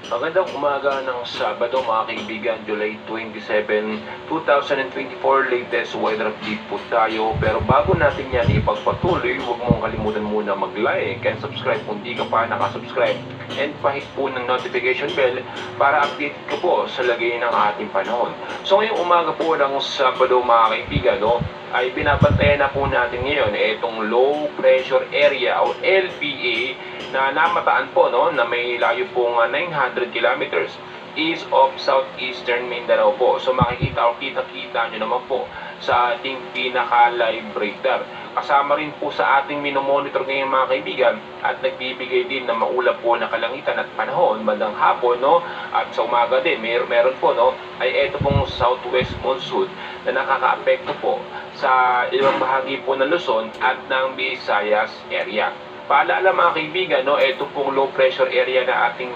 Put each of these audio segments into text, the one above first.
Magandang umaga ng Sabado mga kaibigan, July 27, 2024, latest weather update po tayo. Pero bago natin yan ipagpatuloy, huwag mong kalimutan muna mag-like and subscribe kung di ka pa nakasubscribe. And pahit po ng notification bell para update ka po sa lagay ng ating panahon. So ngayong umaga po ng Sabado mga kaibigan, ay binabantayan na po natin ngayon itong low pressure area o LPA na namataan po na may layo pong 900 kilometers east of southeastern Mindanao po. So makikita o kita-kita nyo naman po sa ating pinaka-live radar. Kasama rin po sa ating minomonitor ngayon mga kaibigan at nagbibigay din ng maulap po na kalangitan at panahon bandang hapon at sa umaga din meron po ay ito pong southwest monsoon na nakaka-apekto po sa ibang bahagi po ng Luzon at ng Visayas area. Paalala mga kaibigan, ito pong low pressure area na ating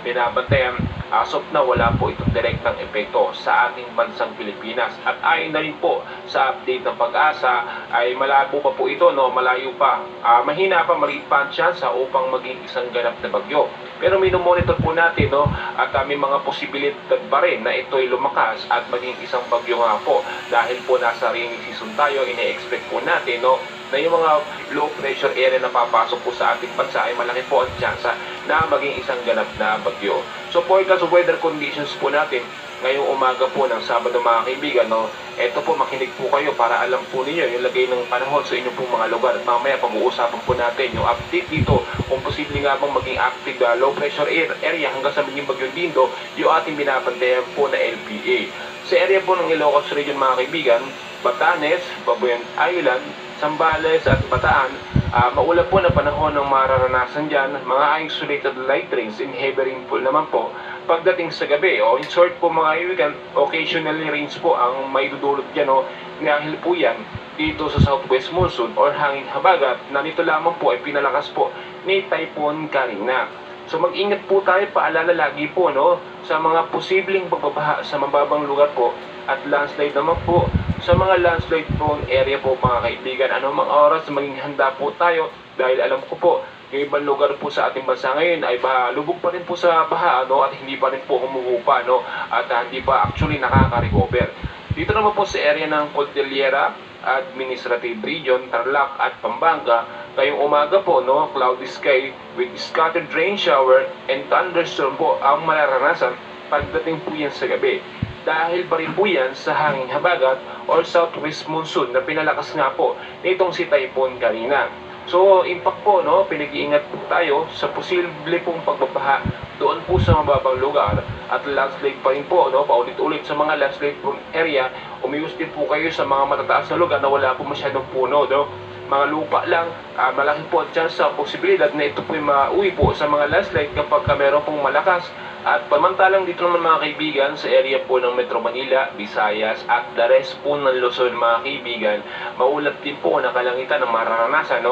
binabantayan, as of na wala po itong direktang epekto sa ating bansang Pilipinas. At ayon na rin po sa update ng Pag-asa ay malabo pa po ito, malayo pa, mahina pa, maliit pa ang tsansa upang maging isang ganap na bagyo. Pero minomonitor po natin at may mga posibilidad pa rin na ito'y lumakas at maging isang bagyo nga po. Dahil po nasa rainy season tayo, ine-expect po natin na yung mga low pressure area na papasok po sa ating bansa ay malaki po ang tsansa na maging isang ganap na bagyo. So forecast of weather conditions po natin ngayong umaga po ng Sabado mga kaibigan, eto po, makinig po kayo para alam po ninyo yung lagay ng panahon sa inyong pong mga lugar. At mamaya pag-uusapan po natin yung update dito kung posible nga bang maging active low pressure area hanggang sa maging bagyong Dindo yung ating binabantayan po na LPA. Sa area po ng Ilocos Region mga kaibigan, Batanes, Babuyan Island, Zambales at Bataan, maulap po na panahon ng mararanasan dyan, mga isolated light rains and heavy rainfall naman po pagdating sa gabi. In short po mga kaibigan, occasionally rains po ang may dudulot dyan dahil po yan dito sa southwest monsoon or hangin habagat na nito lamang po ay pinalakas po ni Typhoon Karina. So mag-ingat po tayo, paalala lagi po sa mga posibleng pagbabaha sa mababang lugar po at landslide naman po sa mga landslide prone area po mga kaibigan. Anumang oras maging handa po tayo dahil alam ko po yung ibang lugar po sa ating bansa ngayon ay lubog pa rin po sa baha at hindi pa rin po humuhupa at hindi pa actually nakaka-recover. Dito naman po sa area ng Cordillera Administrative Region, Tarlac at Pampanga, ngayong umaga po cloudy sky with scattered rain shower and thunderstorm po ang mararanasan pagdating po yan sa gabi. Dahil pa rin po yan sa hangin habagat or southwest monsoon na pinalakas nga po nitong si Typhoon Karina. So impact po pinag-iingat po tayo sa posible pong pagbabaha doon po sa mababang lugar at landslide pa rin po paulit-ulit sa mga landslide prone area. Umiwas din po kayo sa mga matataas na lugar na wala po masyadong puno mga lupa lang, malaki po at chance sa posibilidad na ito po ay mauwi po sa mga landslide kapag meron pong malakas. At pamantalang dito naman mga kaibigan sa area po ng Metro Manila, Visayas at the rest po ng Luzon mga kaibigan, maulap din po na kalangitan ng mararanasan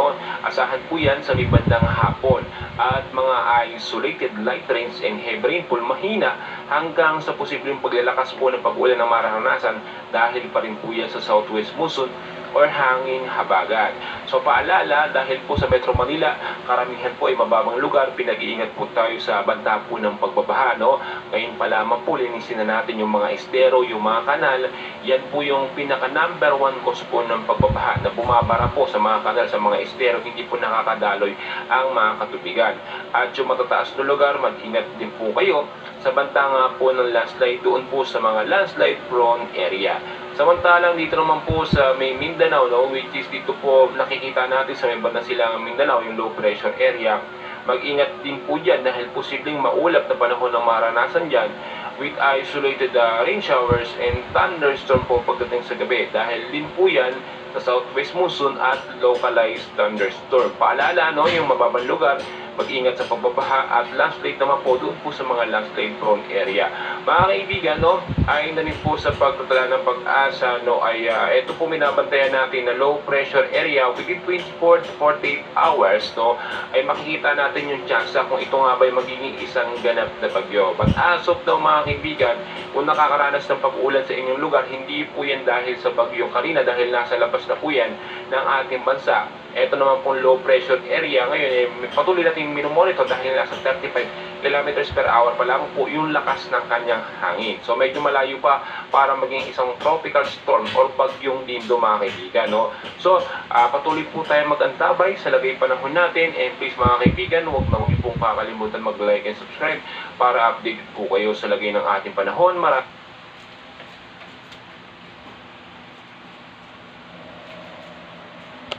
asahan po yan sa may bandang hapon at mga isolated light rains and heavy rainfall mahina hanggang sa posibleng paglalakas po ng pag-ulan ng mararanasan dahil pa rin po yan sa southwest monsoon or hangin habagat. So paalala, dahil po sa Metro Manila, karamihan po ay mababang lugar, pinag-iingat po tayo sa banta po ng pagbabaha. Ngayon pa lamang po, linisin na natin yung mga estero, yung mga kanal. Yan po yung pinaka number 1 cause po ng pagbabaha na bumabara po sa mga kanal, sa mga estero, hindi po nakakadaloy ang mga katubigan. At yung matataas na lugar, mag-ingat din po kayo sa banta nga po ng landslide doon po sa mga landslide prone area. Samantalang dito naman po sa may Mindanao, which is dito po nakikita natin sa may bandang silangang Mindanao, yung low pressure area. Mag-ingat din po dyan dahil posibleng maulap na panahon ng maranasan dyan with isolated rain showers and thunderstorm po pagdating sa gabi. Dahil din po yan sa southwest monsoon at localized thunderstorm. Paalala, yung mababang lugar, mag-ingat sa pagbabaha at landslide naman po doon po sa mga landslide prone area. Mga kaibigan, ayon na rin po sa pagtatala ng Pag-asa, ay ito po minabantayan natin na low pressure area within 24 to 48 hours, ay makikita natin yung chance kung ito nga ba ay magiging isang ganap na bagyo. But as of now mga kaibigan, kung nakakaranas ng pag-ulan sa inyong lugar, hindi po yan dahil sa bagyo Karina, dahil nasa labas na po yan ng ating bansa. Ito naman pong low pressure area ngayon patuloy natin minomonitor dahil nasa 35 kilometers per hour pa lang po yung lakas ng kanyang hangin. So medyo malayo pa para maging isang tropical storm or bagyong Dindo mga kaibigan, no? So patuloy po tayo mag-antabay sa lagay panahon natin, and please mga kaibigan, huwag niyo pong kakalimutan mag-like and subscribe para update po kayo sa lagay ng ating panahon.